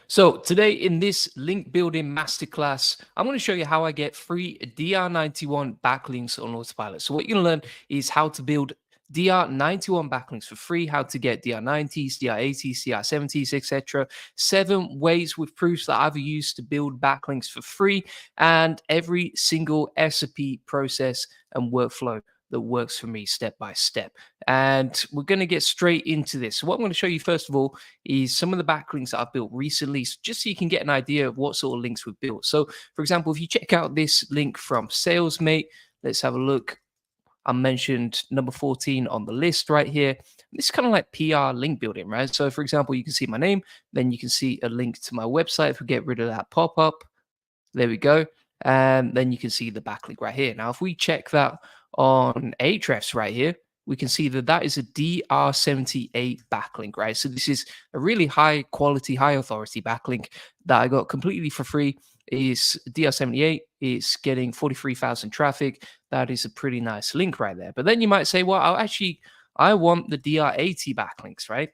So today in this link building masterclass, I'm going to show you how I get free DR91 backlinks on Autopilot. So what you're going to learn is how to build DR91 backlinks for free, how to get DR90s, DR80s, DR70s, etc. 7 ways with proofs that I've used to build backlinks for free, and every single SOP process and workflow that works for me step by step. And we're going to get straight into this. So what I'm going to show you first of all is some of the backlinks that I've built recently, just so you can get an idea of what sort of links we've built. So for example, if you check out this link from SalesMate, let's have a look. I mentioned number 14 on the list right here. This is kind of like PR link building, right? So for example, you can see my name, then you can see a link to my website. If we get rid of that pop-up, there we go. And then you can see the backlink right here. Now, if we check that on Ahrefs right here, we can see that that is a DR78 backlink, right? So this is a really high quality, high authority backlink that I got completely for free. Is DR78, it's getting 43,000 traffic. That is a pretty nice link right there. But then you might say, well, I want the DR80 backlinks, right?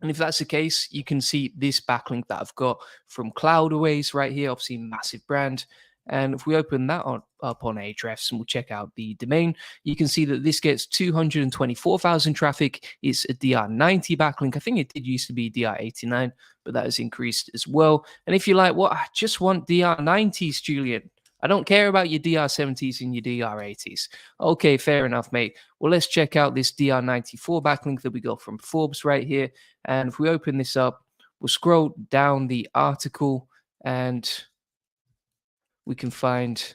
And if that's the case, you can see this backlink that I've got from Cloudways right here, obviously massive brand. And if we open that up on Ahrefs and we'll check out the domain, you can see that this gets 224,000 traffic. It's a DR90 backlink. I think it did used to be DR89, but that has increased as well. And if you're like, well, I just want DR90s, Julian, I don't care about your DR70s and your DR80s. Okay, fair enough, mate. Well, let's check out this DR94 backlink that we got from Forbes right here. And if we open this up, we'll scroll down the article and we can find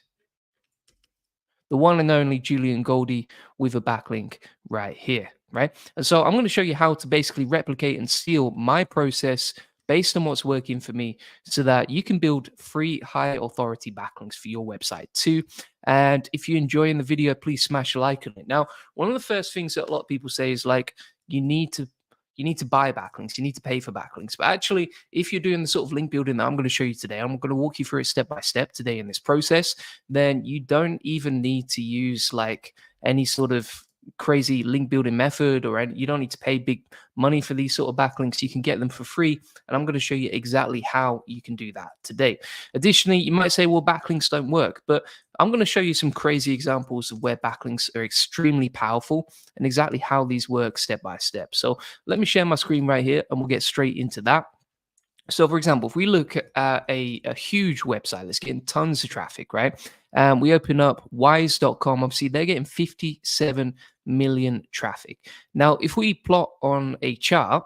the one and only Julian Goldie with a backlink right here, right? And so I'm going to show you how to basically replicate and steal my process based on what's working for me so that you can build free high authority backlinks for your website too. And if you're enjoying the video, please smash a like on it. Now, one of the first things that a lot of people say is like, you need to buy backlinks, you need to pay for backlinks. But actually, if you're doing the sort of link building that I'm going to show you today, I'm going to walk you through it step by step today in this process, then you don't even need to use like any sort of crazy link building method, or you don't need to pay big money for these sort of backlinks. You can get them for free, and I'm going to show you exactly how you can do that today. Additionally, you might say, well, backlinks don't work, but I'm going to show you some crazy examples of where backlinks are extremely powerful and exactly how these work step by step. So let me share my screen right here and we'll get straight into that. So for example, if we look at a huge website that's getting tons of traffic, right? And we open up wise.com, obviously they're getting 57 million traffic. Now, if we plot on a chart,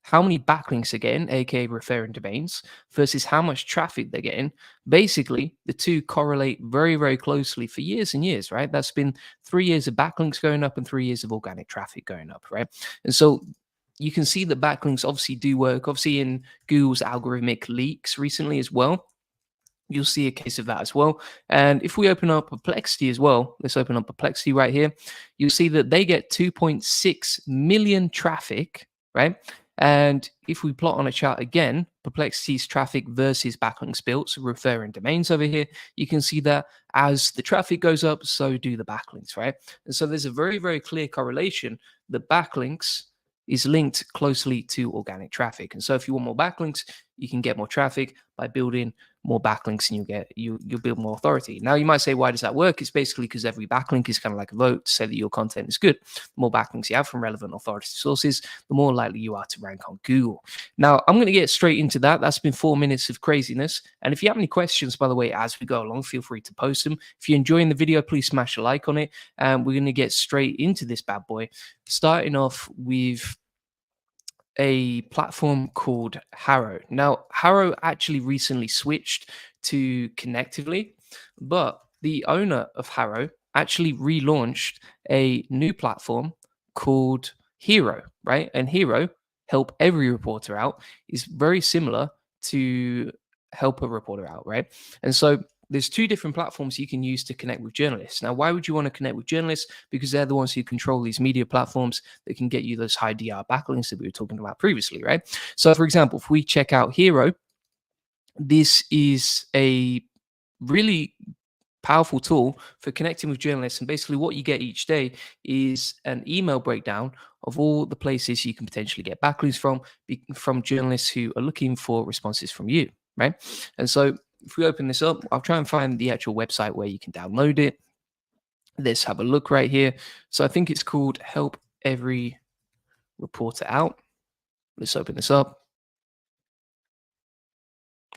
how many backlinks they're getting, aka referring domains, versus how much traffic they're getting, basically the two correlate very, very closely for years and years, right? That's been 3 years of backlinks going up and 3 years of organic traffic going up, right? And so you can see that backlinks obviously do work, obviously in Google's algorithmic leaks recently as well. You'll see a case of that as well. And if we open up Perplexity as well, let's open up Perplexity right here. You'll see that they get 2.6 million traffic, right? And if we plot on a chart again, Perplexity's traffic versus backlinks built, so referring domains over here, you can see that as the traffic goes up, so do the backlinks, right? And so there's a very, very clear correlation that backlinks is linked closely to organic traffic. And so if you want more backlinks, you can get more traffic by building more backlinks, and you'll build more authority. Now you might say, why does that work? It's basically because every backlink is kind of like a vote to say that your content is good. The more backlinks you have from relevant authority sources, the more likely you are to rank on Google. Now I'm going to get straight into that. That's been 4 minutes of craziness. And if you have any questions, by the way, as we go along, feel free to post them. If you're enjoying the video, please smash a like on it. And we're going to get straight into this bad boy, starting off with a platform called Harrow. Now, Harrow actually recently switched to Connectively, but the owner of Harrow actually relaunched a new platform called Hero, right? And Hero, help every reporter out, is very similar to help a reporter out, right? And so there's 2 different platforms you can use to connect with journalists. Now, why would you want to connect with journalists? Because they're the ones who control these media platforms that can get you those high DR backlinks that we were talking about previously, right? So, for example, if we check out Hero, this is a really powerful tool for connecting with journalists. And basically, what you get each day is an email breakdown of all the places you can potentially get backlinks from journalists who are looking for responses from you, right? And so, if we open this up, I'll try and find the actual website where you can download it. Let's have a look right here. So I think it's called Help Every Reporter Out. Let's open this up.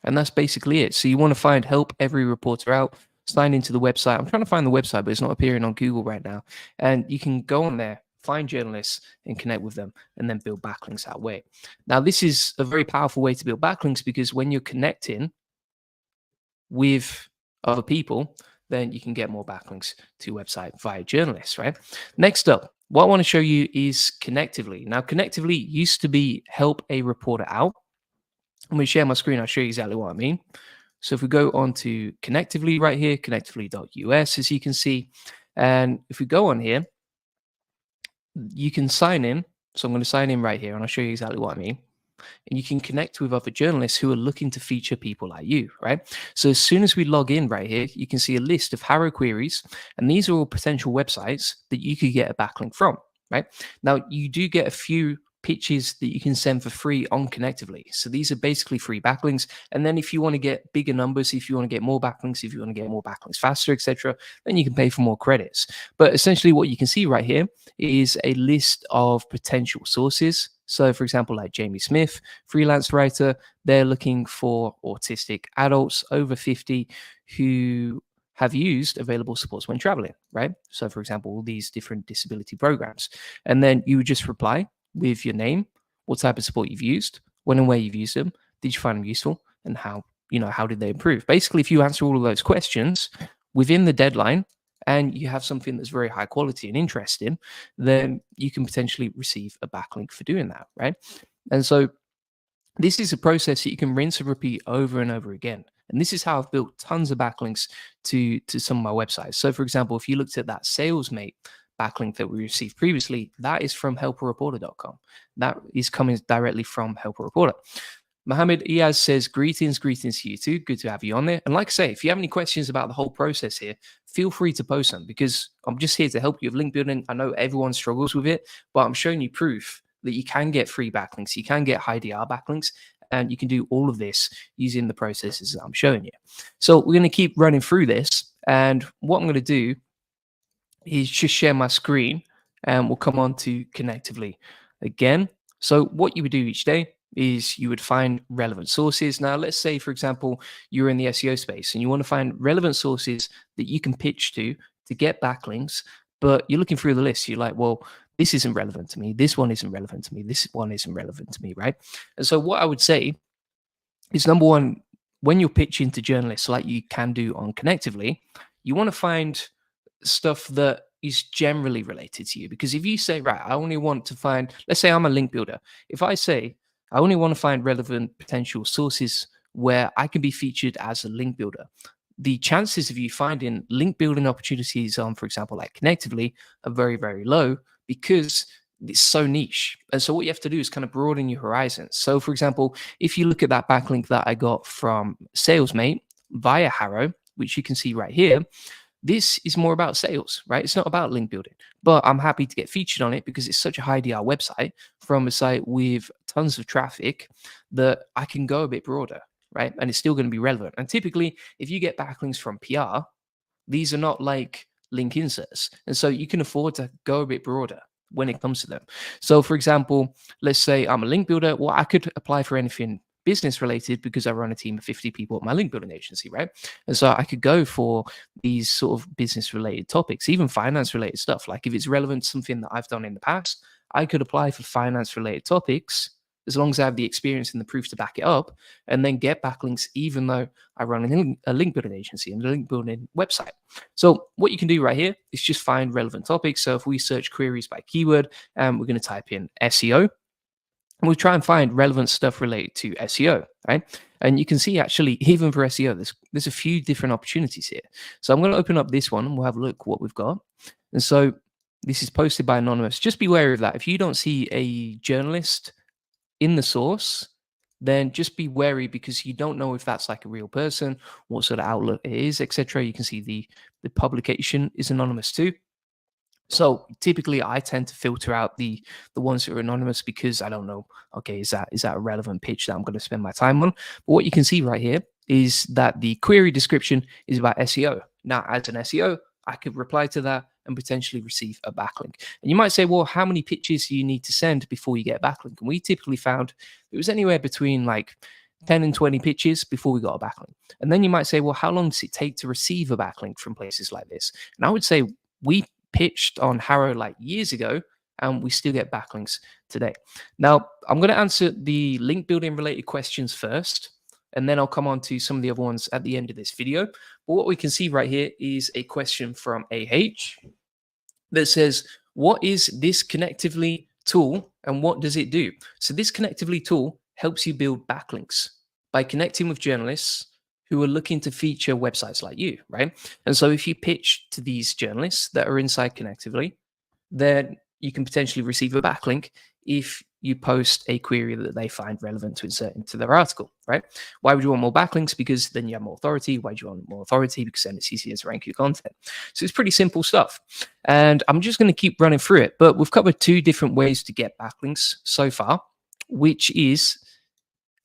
And that's basically it. So you want to find Help Every Reporter Out, sign into the website. I'm trying to find the website, but it's not appearing on Google right now. And you can go on there, find journalists and connect with them, and then build backlinks that way. Now, this is a very powerful way to build backlinks because when you're connecting with other people, then you can get more backlinks to your website via journalists, right? Next up, what I want to show you is Connectively. Now, Connectively used to be Help a Reporter Out. I'm going to share my screen. I'll show you exactly what I mean. So if we go on to Connectively right here, connectively.us, as you can see, and if we go on here, you can sign in. So I'm going to sign in right here, and I'll show you exactly what I mean. And you can connect with other journalists who are looking to feature people like you, right? So as soon as we log in right here, you can see a list of Harrow queries, and these are all potential websites that you could get a backlink from, right? Now, you do get a few pitches that you can send for free on Connectively. So these are basically free backlinks. And then if you want to get bigger numbers, if you want to get more backlinks, if you want to get more backlinks faster, etc., then you can pay for more credits. But essentially what you can see right here is a list of potential sources. So for example, like Jamie Smith, freelance writer, they're looking for autistic adults over 50 who have used available supports when traveling, right? So for example, all these different disability programs. And then you would just reply with your name, what type of support you've used, when and where you've used them, did you find them useful, and how did they improve? Basically, if you answer all of those questions within the deadline and you have something that's very high quality and interesting, then you can potentially receive a backlink for doing that, right? And so this is a process that you can rinse and repeat over and over again. And this is how I've built tons of backlinks to some of my websites. So for example, if you looked at that SalesMate backlink that we received previously, that is from helperreporter.com. That is coming directly from Helper Reporter. Mohammed Iaz says, greetings to you too. Good to have you on there. And like I say, if you have any questions about the whole process here, feel free to post them because I'm just here to help you with link building. I know everyone struggles with it, but I'm showing you proof that you can get free backlinks, you can get high DR backlinks, and you can do all of this using the processes that I'm showing you. So we're going to keep running through this. And what I'm going to do is just share my screen and we'll come on to Connectively again. So what you would do each day is you would find relevant sources. Now, let's say, for example, you're in the SEO space and you want to find relevant sources that you can pitch to get backlinks, but you're looking through the list. You're like, well, this isn't relevant to me. This one isn't relevant to me. This one isn't relevant to me, right? And so what I would say is, number one, when you're pitching to journalists like you can do on Connectively, you want to find stuff that is generally related to you. Because if you say, right, I only want to find, let's say I'm a link builder. If I say, I only want to find relevant potential sources where I can be featured as a link builder, the chances of you finding link building opportunities on, for example, like Connectively are very, very low because it's so niche. And so what you have to do is kind of broaden your horizons. So for example, if you look at that backlink that I got from SalesMate via Harrow, which you can see right here, this is more about sales, right? It's not about link building, but I'm happy to get featured on it because it's such a high DR website from a site with tons of traffic that I can go a bit broader, right? And it's still going to be relevant. And typically, if you get backlinks from PR, these are not like link inserts. And so you can afford to go a bit broader when it comes to them. So for example, let's say I'm a link builder. Well, I could apply for anything business related because I run a team of 50 people at my link building agency, right? And so I could go for these sort of business related topics, even finance related stuff. Like if it's relevant to something that I've done in the past, I could apply for finance related topics as long as I have the experience and the proof to back it up, and then get backlinks even though I run a link building agency and a link building website. So what you can do right here is just find relevant topics. So if we search queries by keyword, we're going to type in SEO, and we'll try and find relevant stuff related to SEO, right? And you can see actually, even for SEO, there's a few different opportunities here. So I'm going to open up this one and we'll have a look what we've got. And so this is posted by Anonymous. Just be wary of that. If you don't see a journalist in the source, then just be wary because you don't know if that's like a real person, what sort of outlet it is, etc. You can see the publication is anonymous too. So typically, I tend to filter out the ones that are anonymous because I don't know. Okay, is that a relevant pitch that I'm going to spend my time on? But what you can see right here is that the query description is about SEO. Now, as an SEO, I could reply to that and potentially receive a backlink. And you might say, well, how many pitches do you need to send before you get a backlink? And we typically found it was anywhere between like 10 and 20 pitches before we got a backlink. And then you might say, well, how long does it take to receive a backlink from places like this? And I would say we pitched on Harrow like years ago, and we still get backlinks today. Now, I'm going to answer the link building related questions first, and then I'll come on to some of the other ones at the end of this video. But what we can see right here is a question from AH that says, what is this Connectively tool and what does it do? So this Connectively tool helps you build backlinks by connecting with journalists who are looking to feature websites like you, right? And so if you pitch to these journalists that are inside Connectively, then you can potentially receive a backlink if you post a query that they find relevant to insert into their article, right? Why would you want more backlinks? Because then you have more authority. Why do you want more authority? Because then it's easier to rank your content. So it's pretty simple stuff. And I'm just going to keep running through it, but we've covered two different ways to get backlinks so far, which is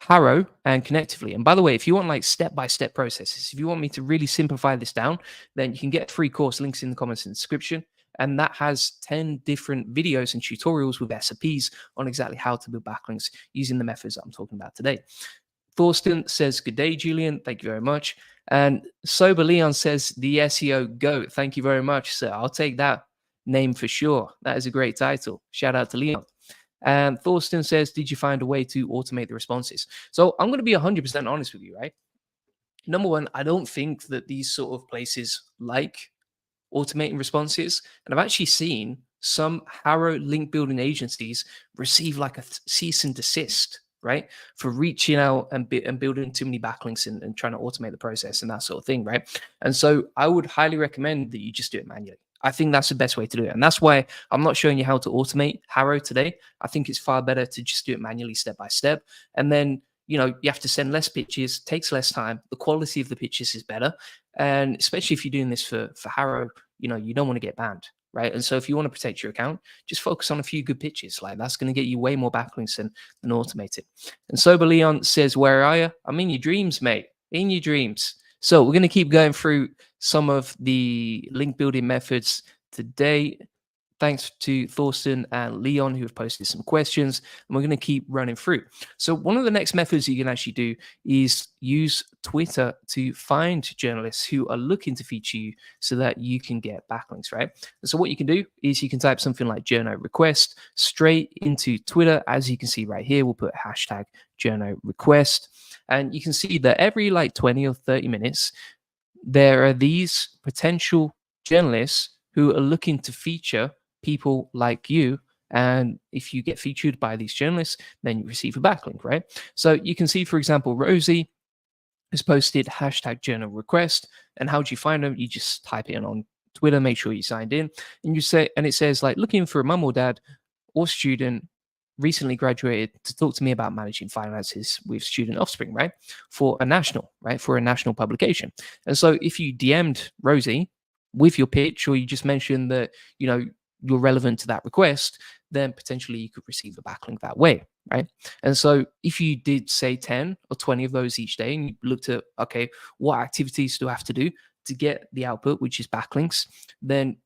Harrow and Connectively. And by the way, if you want like step-by-step processes, if you want me to really simplify this down, then you can get a free course, links in the comments and description. And that has 10 different videos and tutorials with SOPs on exactly how to build backlinks using the methods that I'm talking about today. Thorsten says, good day, Julian. Thank you very much. And Sober Leon says, the SEO GOAT. Thank you very much, sir. I'll take that name for sure. That is a great title. Shout out to Leon. And Thorsten says, did you find a way to automate the responses? So I'm going to be 100% honest with you, right? Number one, I don't think that these sort of places like automating responses. And I've actually seen some Harrow link building agencies receive like a cease and desist, right? For reaching out and building too many backlinks and trying to automate the process and that sort of thing, right? And so I would highly recommend that you just do it manually. I think that's the best way to do it. And that's why I'm not showing you how to automate Harrow today. I think it's far better to just do it manually step by step. And then, you know, you have to send less pitches, takes less time. The quality of the pitches is better. And especially if you're doing this for Harrow, you know, you don't want to get banned, right? And so if you want to protect your account, just focus on a few good pitches. Like that's going to get you way more backlinks than automate it. And Sober Leon says, where are you? I'm in your dreams, mate. In your dreams. So we're going to keep going through some of the link building methods today. Thanks to Thorsten and Leon who have posted some questions, and we're going to keep running through. So one of the next methods you can actually do is use Twitter to find journalists who are looking to feature you so that you can get backlinks, right? And so what you can do is you can type something like journo request straight into Twitter. As you can see right here, we'll put hashtag journo request. And you can see that every like 20 or 30 minutes, there are these potential journalists who are looking to feature people like you. And if you get featured by these journalists, then you receive a backlink, right? So you can see, for example, Rosie has posted hashtag journal request. And how do you find them? You just type it in on Twitter, make sure you signed in, and you say, and it says like looking for a mum or dad or student recently graduated to talk to me about managing finances with student offspring, right? For a national publication. And so if you DM'd Rosie with your pitch, or you just mentioned that, you know, you're relevant to that request, then potentially you could receive a backlink that way, right? And so if you did say 10 or 20 of those each day, and you looked at, okay, what activities do I have to do to get the output, which is backlinks, then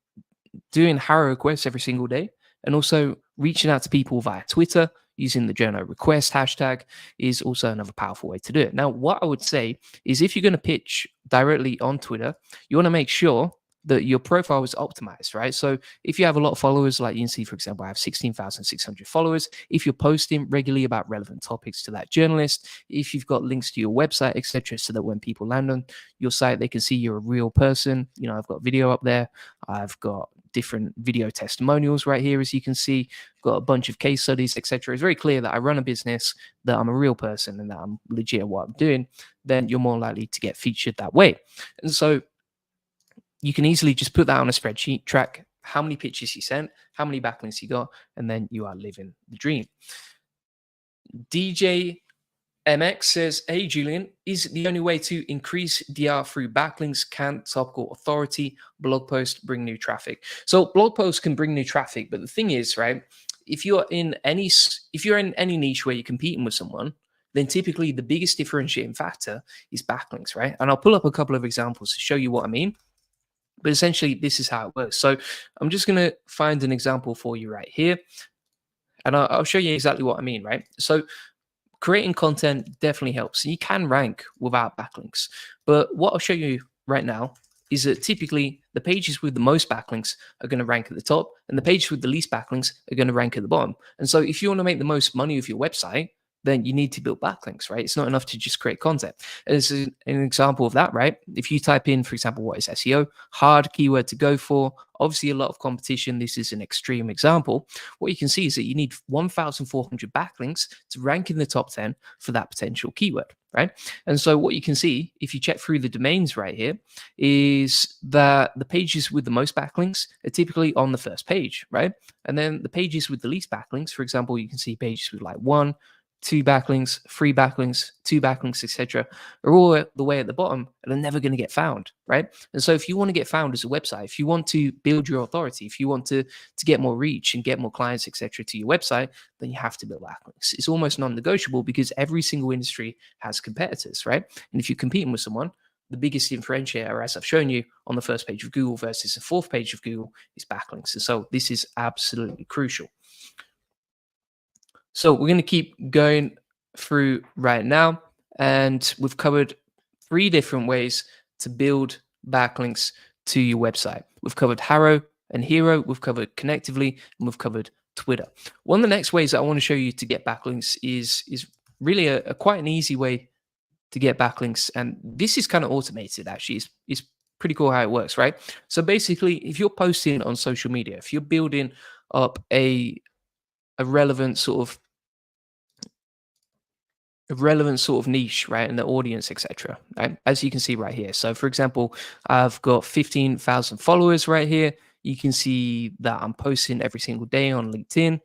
doing Harrow requests every single day, and also reaching out to people via Twitter using the journo request hashtag is also another powerful way to do it. Now, what I would say is if you're going to pitch directly on Twitter, you want to make sure that your profile is optimized, right? So if you have a lot of followers, like you can see, for example, I have 16,600 followers. If you're posting regularly about relevant topics to that journalist, if you've got links to your website, etc., so that when people land on your site, they can see you're a real person. You know, I've got video up there. I've got different video testimonials right here, as you can see. I've got a bunch of case studies, etc. It's very clear that I run a business, that I'm a real person, and that I'm legit at what I'm doing. Then you're more likely to get featured that way. And so you can easily just put that on a spreadsheet, track how many pitches you sent, how many backlinks you got, and then you are living the dream. DJ MX says, hey, Julian, is the only way to increase DR through backlinks? Can topical authority blog post bring new traffic? So blog posts can bring new traffic, but the thing is, right, if you're in any niche where you're competing with someone, then typically the biggest differentiating factor is backlinks, right? And I'll pull up a couple of examples to show you what I mean. But essentially, this is how it works. So I'm just going to find an example for you right here. And I'll show you exactly what I mean, right? So creating content definitely helps. You can rank without backlinks. But what I'll show you right now is that typically the pages with the most backlinks are going to rank at the top, and the pages with the least backlinks are going to rank at the bottom. And so if you want to make the most money with your website, then you need to build backlinks, right? It's not enough to just create content. As an example of that, right? If you type in, for example, what is SEO, hard keyword to go for, obviously a lot of competition. This is an extreme example. What you can see is that you need 1,400 backlinks to rank in the top 10 for that potential keyword, right? And so what you can see, if you check through the domains right here, is that the pages with the most backlinks are typically on the first page, right? And then the pages with the least backlinks, for example, you can see pages with like 1, 2 backlinks, 3 backlinks, 2 backlinks, etc., are all the way at the bottom and are never going to get found, right? And so if you want to get found as a website, if you want to build your authority, if you want to get more reach and get more clients, etc., to your website, then you have to build backlinks. It's almost non-negotiable because every single industry has competitors, right? And if you're competing with someone, the biggest differentiator, as I've shown you on the first page of Google versus the fourth page of Google, is backlinks. And so this is absolutely crucial. So we're going to keep going through right now, and we've covered 3 different ways to build backlinks to your website. We've covered Harrow and Hero, we've covered Connectively, and we've covered Twitter. One of the next ways that I want to show you to get backlinks is really a quite an easy way to get backlinks, and this is kind of automated. Actually, it's pretty cool how it works, right? So basically, if you're posting on social media, if you're building up a relevant sort of niche, right, in the audience, etc., right, as you can see right here. So for example, I've got 15,000 followers right here. You can see that I'm posting every single day on LinkedIn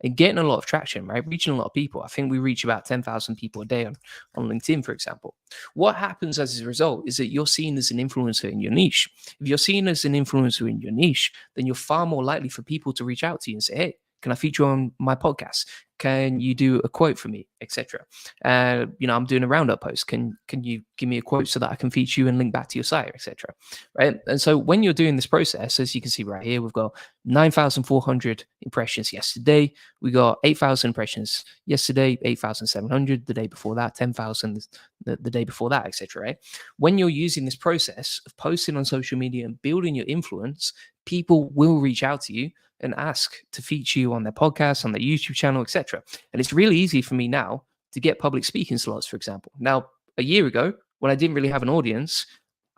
and getting a lot of traction, right, reaching a lot of people. I think we reach about 10,000 people a day on LinkedIn, for example. What happens as a result is that you're seen as an influencer in your niche. If you're seen as an influencer in your niche, then you're far more likely for people to reach out to you and say, hey, can I feature on my podcast? Can you do a quote for me, etc.? I'm doing a roundup post. Can you give me a quote so that I can feature you and link back to your site, etc.? Right. And so when you're doing this process, as you can see right here, we've got 9,400 impressions yesterday. We got 8,000 impressions yesterday, 8,700 the day before that, 10,000 the day before that, etc. Right. When you're using this process of posting on social media and building your influence, people will reach out to you and ask to feature you on their podcast, on their YouTube channel, etc. And it's really easy for me now to get public speaking slots, for example. Now, a year ago, when I didn't really have an audience,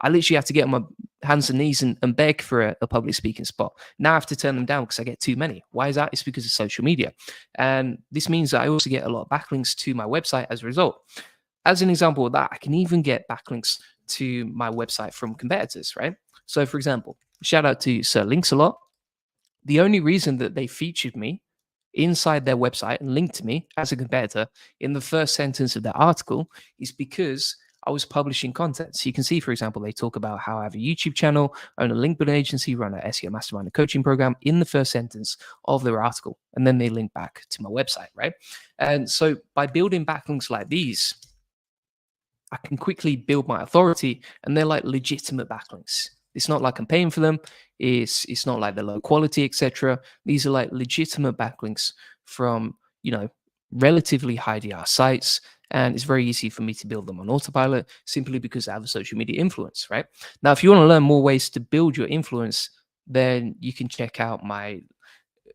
I literally had to get on my hands and knees and beg for a public speaking spot. Now I have to turn them down because I get too many. Why is that? It's because of social media. And this means that I also get a lot of backlinks to my website as a result. As an example of that, I can even get backlinks to my website from competitors, right? So for example, shout out to Sir Links a lot. The only reason that they featured me inside their website and linked to me as a competitor in the first sentence of their article is because I was publishing content. So you can see, for example, they talk about how I have a YouTube channel, own a link building agency, run an SEO mastermind and coaching program in the first sentence of their article. And then they link back to my website, right? And so by building backlinks like these, I can quickly build my authority, and they're like legitimate backlinks. It's not like I'm paying for them. It's not like they're low quality, etc. These are like legitimate backlinks from, relatively high DR sites. And it's very easy for me to build them on Autopilot simply because I have a social media influence, right? Now, if you want to learn more ways to build your influence, then you can check out my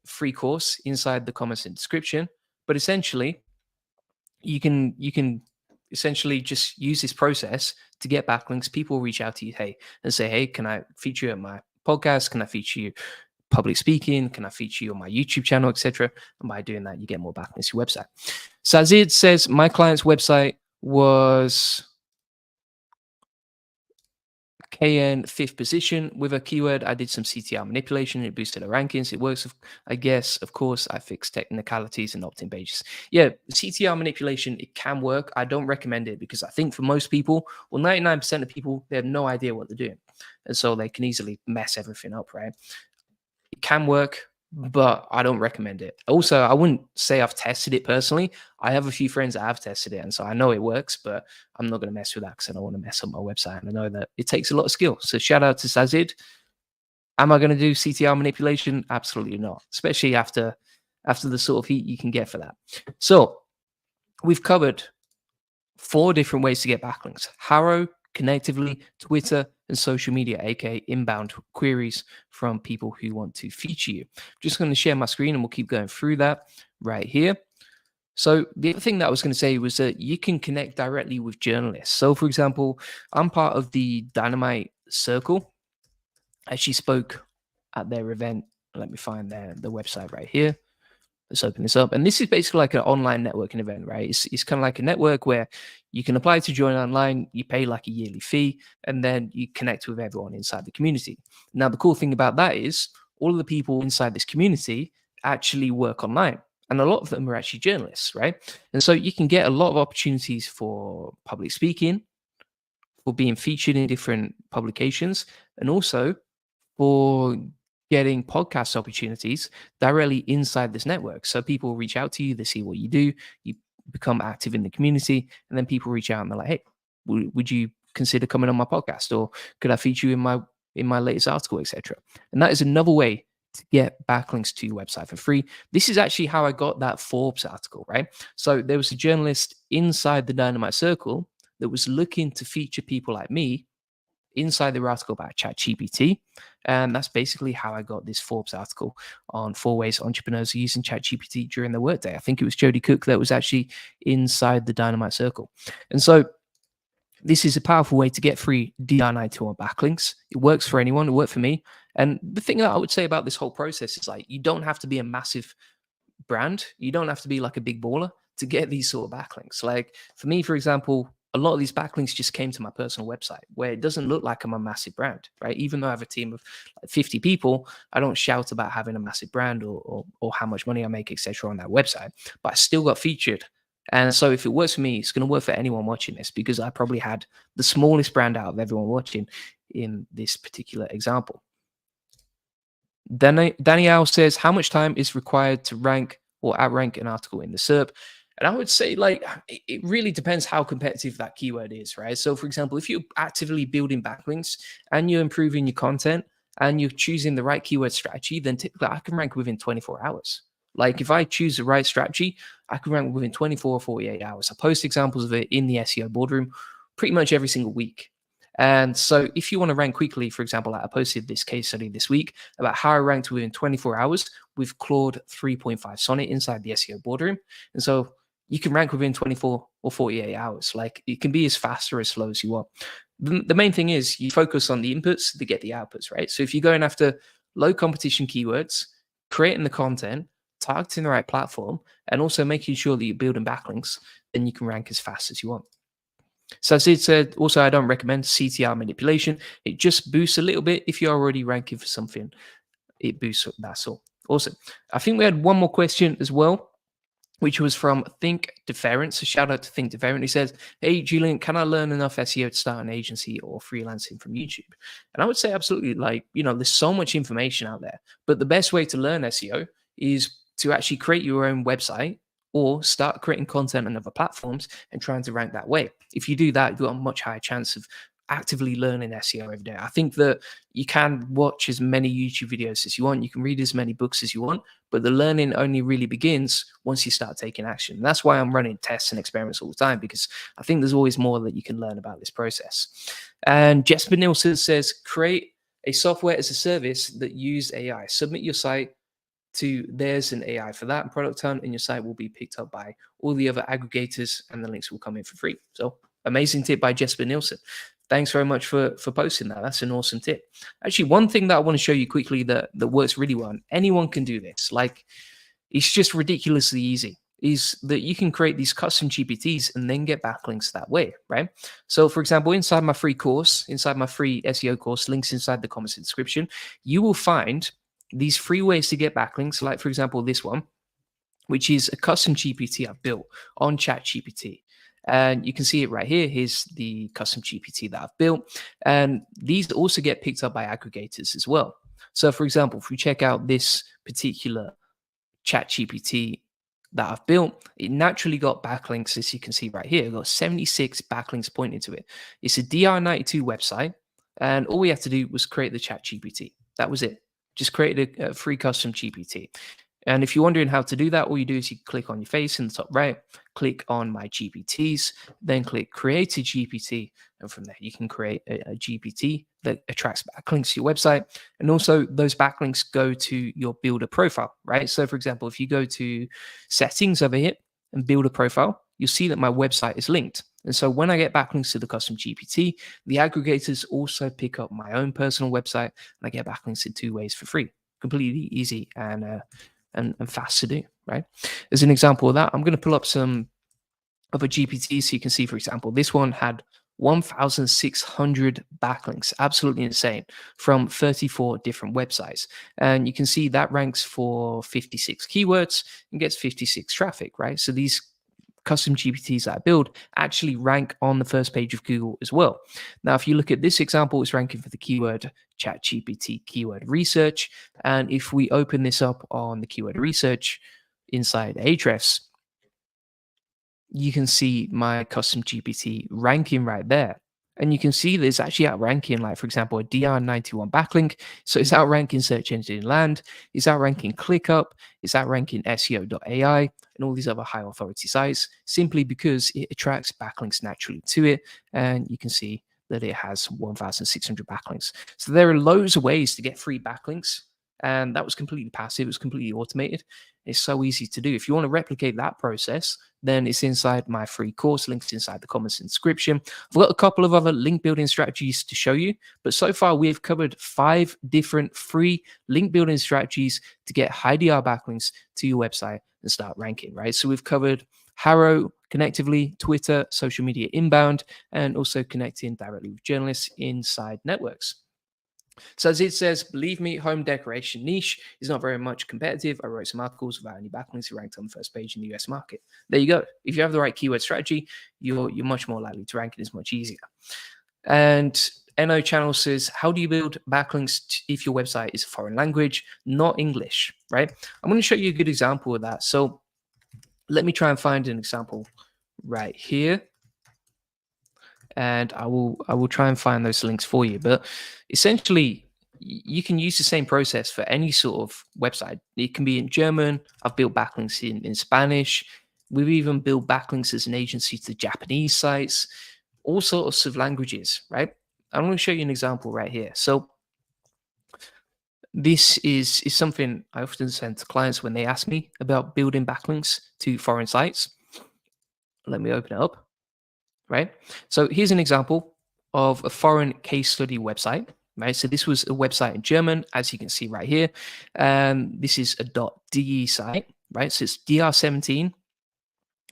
free course inside the comments and description. But essentially, you can essentially just use this process to get backlinks. People reach out to you, and say, hey, can I feature you at my podcast? Can I feature you public speaking? Can I feature you on my YouTube channel, etc.? And by doing that, you get more backlinks to your website. Sazid says, my client's website was KN 5th position with a keyword. I did some CTR manipulation. It boosted the rankings. It works, I guess. Of course, I fixed technicalities and opt-in pages. Yeah, CTR manipulation, it can work. I don't recommend it because I think for most people, well, 99% of people, they have no idea what they're doing. And so they can easily mess everything up, right? It can work, but I don't recommend it. Also, I wouldn't say I've tested it personally. I have a few friends that have tested it, and so I know it works, but I'm not going to mess with that because I don't want to mess up my website. And I know that it takes a lot of skill. So shout out to Sazid. Am I going to do CTR manipulation? Absolutely not, especially after the sort of heat you can get for that. So we've covered 4 different ways to get backlinks: Harrow, Connectively, Twitter, and social media, aka inbound queries from people who want to feature you. I'm just going to share my screen and we'll keep going through that right here. So the other thing that I was going to say was that you can connect directly with journalists. So for example, I'm part of the Dynamite Circle. I actually spoke at their event. Let me find the website right here. Let's open this up. And this is basically like an online networking event, right? It's kind of like a network where you can apply to join online, you pay like a yearly fee, and then you connect with everyone inside the community. Now, the cool thing about that is all of the people inside this community actually work online. And a lot of them are actually journalists, right? And so you can get a lot of opportunities for public speaking, for being featured in different publications, and also for getting podcast opportunities directly inside this network. So people reach out to you, they see what you do, you become active in the community, and then people reach out and they're like, hey, would you consider coming on my podcast, or could I feature you in my latest article, etc. And that is another way to get backlinks to your website for free. This is actually how I got that Forbes article, right? So there was a journalist inside the Dynamite Circle that was looking to feature people like me inside the article about ChatGPT. And that's basically how I got this Forbes article on 4 ways entrepreneurs are using ChatGPT during their workday. I think it was Jody Cook that was actually inside the Dynamite Circle. And so this is a powerful way to get free DR91 backlinks. It works for anyone. It worked for me. And the thing that I would say about this whole process is like, you don't have to be a massive brand. You don't have to be like a big baller to get these sort of backlinks. Like for me, for example, a lot of these backlinks just came to my personal website where it doesn't look like I'm a massive brand, right? Even though I have a team of like 50 people, I don't shout about having a massive brand or how much money I make, etc. on that website, but I still got featured. And so if it works for me, it's going to work for anyone watching this because I probably had the smallest brand out of everyone watching in this particular example. Danielle says, how much time is required to rank or outrank an article in the SERP? And I would say, like, it really depends how competitive that keyword is, right? So, for example, if you're actively building backlinks and you're improving your content and you're choosing the right keyword strategy, then typically I can rank within 24 hours. Like, if I choose the right strategy, I can rank within 24 or 48 hours. I post examples of it in the SEO boardroom pretty much every single week. And so if you want to rank quickly, for example, I posted this case study this week about how I ranked within 24 hours with Claude 3.5 Sonnet inside the SEO boardroom. And so you can rank within 24 or 48 hours. Like it can be as fast or as slow as you want. The main thing is you focus on the inputs to get the outputs, right? So if you're going after low competition keywords, creating the content, targeting the right platform, and also making sure that you're building backlinks, then you can rank as fast as you want. So as it said, also, I don't recommend CTR manipulation. It just boosts a little bit. If you're already ranking for something, it boosts. That's all. Awesome. I think we had one more question as well, which was from Think Deferent. So shout out to Think Deferent. He says, hey, Julian, can I learn enough SEO to start an agency or freelancing from YouTube? And I would say absolutely. Like, there's so much information out there. But the best way to learn SEO is to actually create your own website or start creating content on other platforms and trying to rank that way. If you do that, you've got a much higher chance of actively learning SEO every day. I think that you can watch as many YouTube videos as you want. You can read as many books as you want, but the learning only really begins once you start taking action. And that's why I'm running tests and experiments all the time, because I think there's always more that you can learn about this process. And Jesper Nielsen says, create a software as a service that use AI. Submit your site to there's an AI for that product hunt, and your site will be picked up by all the other aggregators and the links will come in for free. So amazing tip by Jesper Nielsen. Thanks very much for posting that. That's an awesome tip. Actually, one thing that I want to show you quickly that works really well, and anyone can do this. Like, it's just ridiculously easy. is that you can create these custom GPTs and then get backlinks that way, right? So, for example, inside my free course, inside my free SEO course, links inside the comments and description, you will find these free ways to get backlinks, like, for example, this one, which is a custom GPT I've built on ChatGPT. And you can see it right here. Here's the custom GPT that I've built. And these also get picked up by aggregators as well. So, for example, if we check out this particular ChatGPT that I've built, it naturally got backlinks, as you can see right here. It got 76 backlinks pointing to it. It's a DR92 website, and all we have to do was create the ChatGPT. That was it. Just created a free custom GPT. And if you're wondering how to do that, all you do is you click on your face in the top right, click on My GPTs, then click Create a GPT. And from there, you can create a GPT that attracts backlinks to your website. And also, those backlinks go to your builder profile, right? So, for example, if you go to Settings over here and Build a Profile, you'll see that my website is linked. And so when I get backlinks to the custom GPT, the aggregators also pick up my own personal website, and I get backlinks in 2 ways for free. Completely easy and fast to do, right? As an example of that, I'm going to pull up some other GPTs so you can see, for example, this one had 1,600 backlinks, absolutely insane, from 34 different websites. And you can see that ranks for 56 keywords and gets 56 traffic, right? So these custom GPTs that I build actually rank on the first page of Google as well. Now, if you look at this example, it's ranking for the keyword ChatGPT keyword research. And if we open this up on the keyword research inside Ahrefs, you can see my custom GPT ranking right there. And you can see that it's actually outranking, like, for example, a DR91 backlink. So it's outranking search engine land, it's outranking ClickUp, it's outranking SEO.ai, and all these other high authority sites, simply because it attracts backlinks naturally to it. And you can see that it has 1,600 backlinks. So there are loads of ways to get free backlinks. And that was completely passive, it was completely automated. It's so easy to do. If you want to replicate that process, then it's inside my free course, links inside the comments and description. I've got a couple of other link building strategies to show you, but so far we've covered 5 different free link building strategies to get high DR backlinks to your website and start ranking, right? So we've covered Harrow, Connectively, Twitter, social media inbound, and also connecting directly with journalists inside networks. So as it says, believe me, home decoration niche is not very much competitive. I wrote some articles without any backlinks who ranked on the first page in the US market. There you go. If you have the right keyword strategy, you're much more likely to rank. It is much easier. And NO Channel says, how do you build backlinks if your website is a foreign language, not English, right? I'm going to show you a good example of that. So let me try and find an example right here. And I will try and find those links for you. But essentially, you can use the same process for any sort of website. It can be in German. I've built backlinks in Spanish. We've even built backlinks as an agency to Japanese sites, all sorts of languages, right? I'm going to show you an example right here. So this is something I often send to clients when they ask me about building backlinks to foreign sites. Let me open it up. Right? So here's an example of a foreign case study website, right? So this was a website in German, as you can see right here. This is a .de site, right? So it's DR17.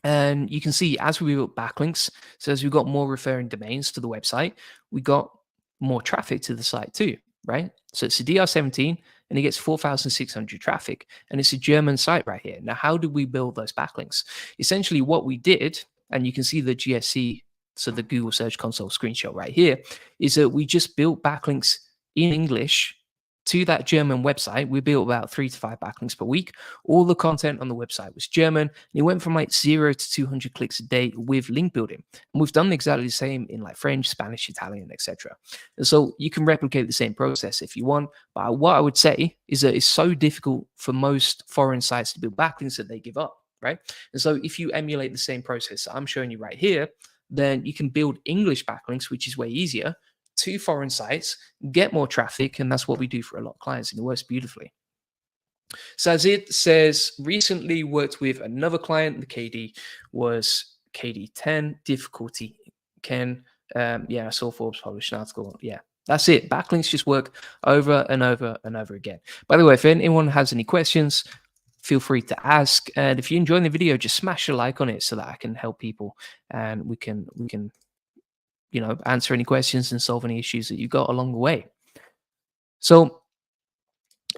And you can see as we built backlinks, so as we got more referring domains to the website, we got more traffic to the site too, right? So it's a DR17 and it gets 4,600 traffic, and it's a German site right here. Now, how did we build those backlinks? Essentially what we did, and you can see the GSC, so the Google Search Console screenshot right here, is that we just built backlinks in English to that German website. We built about 3 to 5 backlinks per week. All the content on the website was German, and it went from like 0 to 200 clicks a day with link building. And we've done exactly the same in like French, Spanish, Italian, etc. And so you can replicate the same process if you want. But what I would say is that it's so difficult for most foreign sites to build backlinks that they give up, right? And so if you emulate the same process I'm showing you right here, then you can build English backlinks, which is way easier, to foreign sites, get more traffic, and that's what we do for a lot of clients, and it works beautifully. So as it says, recently worked with another client. The KD was KD10, difficulty Ken. Yeah, I saw Forbes publish an article. Yeah, that's it. Backlinks just work over and over and over again. By the way, if anyone has any questions, feel free to ask. And if you enjoy the video, just smash a like on it so that I can help people and we can answer any questions and solve any issues that you got along the way. So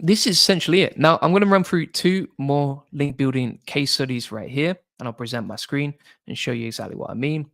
this is essentially it. Now I'm going to run through two more link building case studies right here, and I'll present my screen and show you exactly what I mean.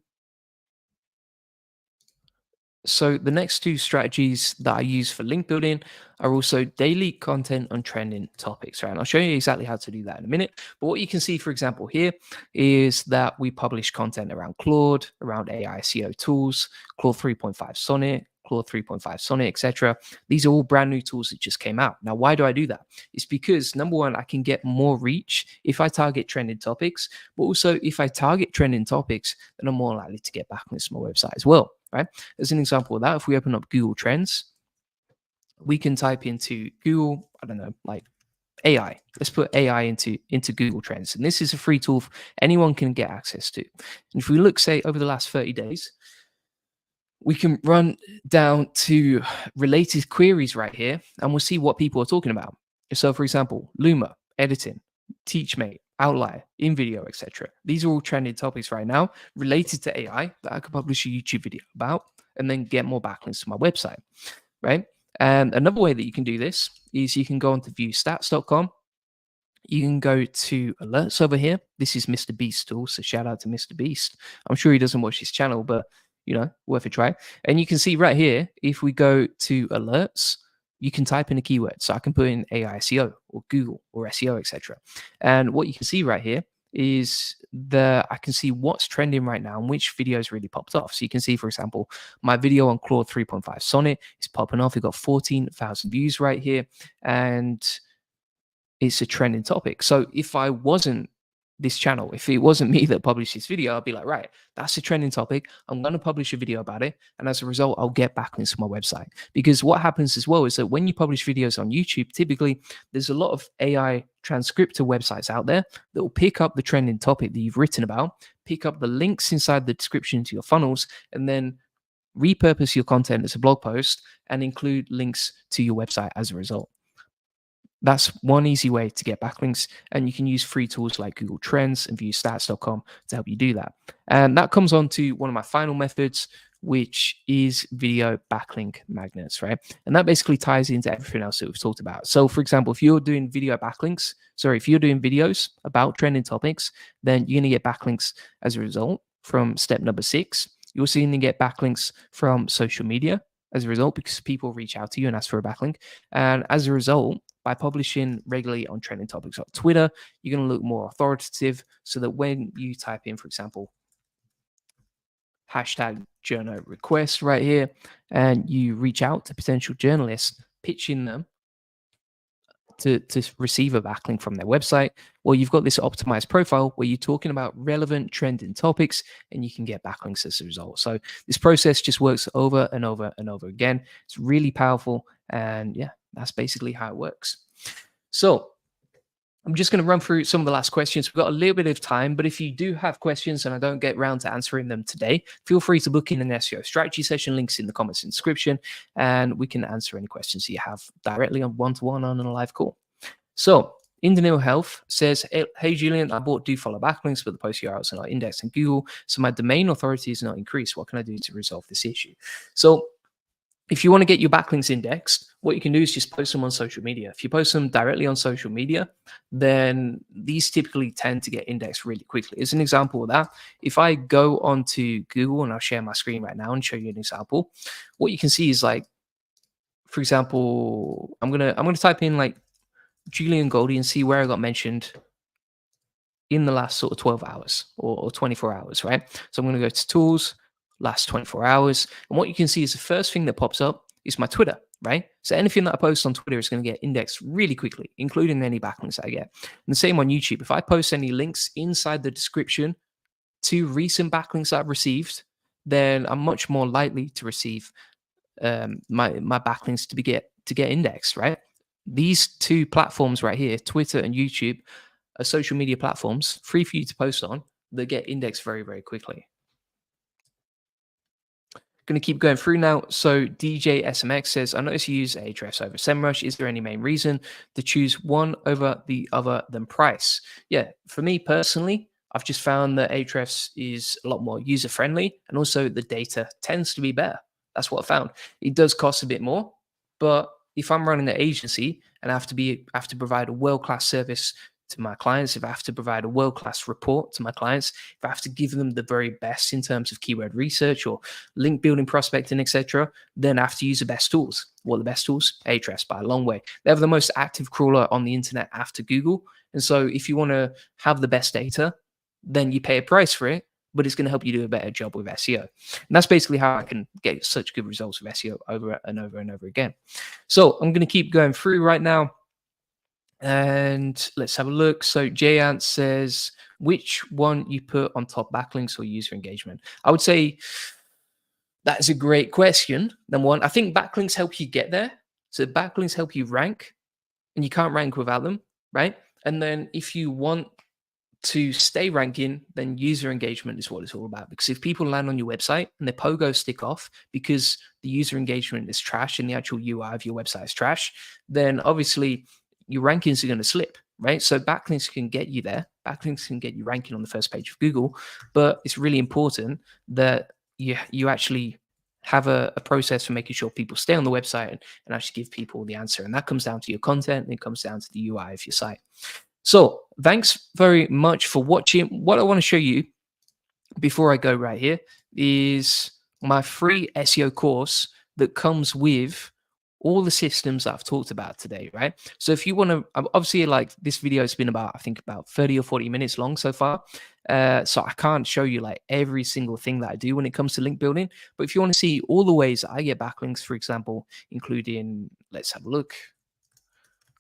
So the next two strategies that I use for link building are also daily content on trending topics, right? And I'll show you exactly how to do that in a minute. But what you can see, for example, here is that we publish content around Claude, around AI SEO tools, Claude 3.5 Sonnet, Claude 3.5 Sonnet, etc. These are all brand new tools that just came out. Now, why do I do that? It's because number one, I can get more reach if I target trending topics, but also if I target trending topics, then I'm more likely to get backlinks to my website as well, right? As an example of that, if we open up Google Trends, we can type into Google, I don't know, like AI. Let's put AI into Google Trends. And this is a free tool anyone can get access to. And if we look, say, over the last 30 days, we can run down to related queries right here, and we'll see what people are talking about. So, for example, Luma, editing, TeachMate, Outlier, InVideo, etc. These are all trending topics right now related to AI that I could publish a YouTube video about and then get more backlinks to my website, right? And another way that you can do this is you can go onto viewstats.com. You can go to alerts over here. This is Mr. Beast tool, so shout out to Mr. Beast. I'm sure he doesn't watch his channel, but worth a try. And you can see right here, if we go to alerts, you can type in a keyword. So I can put in AI SEO or Google or SEO, etc. And what you can see right here is I can see what's trending right now and which videos really popped off. So you can see, for example, my video on Claude 3.5 Sonnet is popping off. It got 14,000 views right here, and it's a trending topic. So if I wasn't this channel, if it wasn't me that published this video, I'd be like, right, that's a trending topic. I'm going to publish a video about it. And as a result, I'll get backlinks to my website. Because what happens as well is that when you publish videos on YouTube, typically there's a lot of AI transcriptor websites out there that will pick up the trending topic that you've written about, pick up the links inside the description to your funnels, and then repurpose your content as a blog post and include links to your website as a result. That's one easy way to get backlinks, and you can use free tools like Google Trends and viewstats.com to help you do that. And that comes on to one of my final methods, which is video backlink magnets, right? And that basically ties into everything else that we've talked about. So, for example, if you're doing if you're doing videos about trending topics, then you're going to get backlinks as a result from step number 6. You're also going to get backlinks from social media as a result, because people reach out to you and ask for a backlink. And as a result, by publishing regularly on trending topics like Twitter, you're going to look more authoritative, so that when you type in, for example, hashtag journo request right here, and you reach out to potential journalists, pitching them to receive a backlink from their website, well, you've got this optimized profile where you're talking about relevant trending topics, and you can get backlinks as a result. So this process just works over and over and over again. It's really powerful, and yeah, that's basically how it works. So I'm just going to run through some of the last questions. We've got a little bit of time, but if you do have questions and I don't get around to answering them today, feel free to book in an SEO strategy session. Links in the comments and description, and we can answer any questions you have directly on one-to-one on a live call. So Indanil Health says, hey, Julian, I bought do follow backlinks, but the post URLs are not indexed in Google, so my domain authority is not increased. What can I do to resolve this issue? So if you want to get your backlinks indexed, what you can do is just post them on social media. If you post them directly on social media, then these typically tend to get indexed really quickly. As an example of that, if I go onto Google, and I'll share my screen right now and show you an example, what you can see is, like, for example, I'm gonna type in like Julian Goldie and see where I got mentioned in the last sort of 12 hours or 24 hours, right? So I'm going to go to tools, last 24 hours. And what you can see is the first thing that pops up is my Twitter, right? So anything that I post on Twitter is going to get indexed really quickly, including any backlinks that I get. And the same on YouTube. If I post any links inside the description to recent backlinks that I've received, then I'm much more likely to receive my backlinks to get indexed, right? These two platforms right here, Twitter and YouTube, are social media platforms free for you to post on that get indexed very, very quickly. Going to keep going through now. So DJ SMX says, I notice you use Ahrefs over SEMrush. Is there any main reason to choose one over the other than price? Yeah, for me personally, I've just found that Ahrefs is a lot more user friendly, and also the data tends to be better. That's what I found. It does cost a bit more, but if I'm running an agency and I have to provide a world-class service to my clients, if I have to provide a world-class report to my clients, if I have to give them the very best in terms of keyword research or link building, prospecting, etc., then I have to use the best tools. What are the best tools? Ahrefs by a long way. They have the most active crawler on the internet after Google. And so if you want to have the best data, then you pay a price for it, but it's going to help you do a better job with SEO. And that's basically how I can get such good results with SEO over and over and over again. So I'm going to keep going through right now. And let's have a look. So Jayant says, which one you put on top, backlinks or user engagement? I would say that's a great question. Number one, I think backlinks help you get there. So backlinks help you rank, and you can't rank without them, right? And then if you want to stay ranking, then user engagement is what it's all about. Because if people land on your website and their pogos stick off because the user engagement is trash and the actual UI of your website is trash, then obviously your rankings are going to slip, right? So backlinks can get you there. Backlinks can get you ranking on the first page of Google, but it's really important that you actually have a process for making sure people stay on the website and actually give people the answer. And that comes down to your content, and it comes down to the UI of your site. So thanks very much for watching. What I want to show you before I go right here is my free SEO course that comes with all the systems that I've talked about today, right? So if you want to, obviously, like, this video has been about, I think, about 30 or 40 minutes long so far. So I can't show you like every single thing that I do when it comes to link building. But if you want to see all the ways that I get backlinks, for example, including, let's have a look.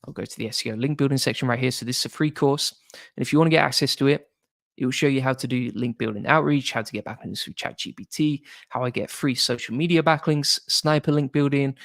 I'll go to the SEO link building section right here. So this is a free course. And if you want to get access to it, it will show you how to do link building outreach, how to get backlinks through ChatGPT, how I get free social media backlinks, sniper link building,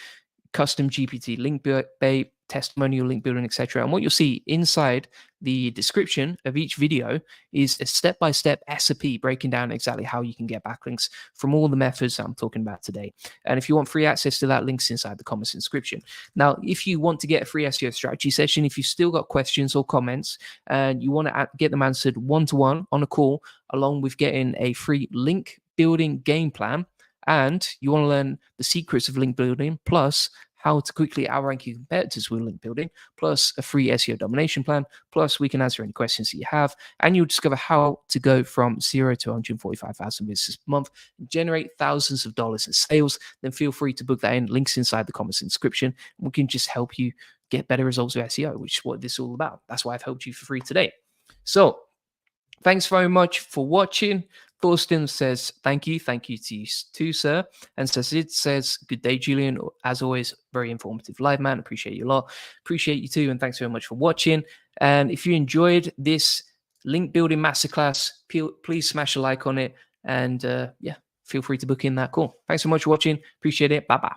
custom GPT link bait, testimonial link building, etc. And what you'll see inside the description of each video is a step-by-step SOP breaking down exactly how you can get backlinks from all the methods that I'm talking about today. And if you want free access to that, link's inside the comments description. Now, if you want to get a free SEO strategy session, if you've still got questions or comments and you want to get them answered one-to-one on a call, along with getting a free link building game plan, and you want to learn the secrets of link building, plus how to quickly outrank your competitors with link building, plus a free SEO domination plan, plus we can answer any questions that you have, and you'll discover how to go from 0 to 145,000 visitors per month and generate thousands of dollars in sales, then feel free to book that in. Links inside the comments description. We can just help you get better results with SEO, which is what this is all about. That's why I've helped you for free today. So thanks very much for watching. Thorsten says, thank you. Thank you to you too, sir. And Sid says, good day, Julian. As always, very informative live, man. Appreciate you a lot. Appreciate you too. And thanks very much for watching. And if you enjoyed this link building masterclass, please smash a like on it. And yeah, feel free to book in that call. Thanks so much for watching. Appreciate it. Bye-bye.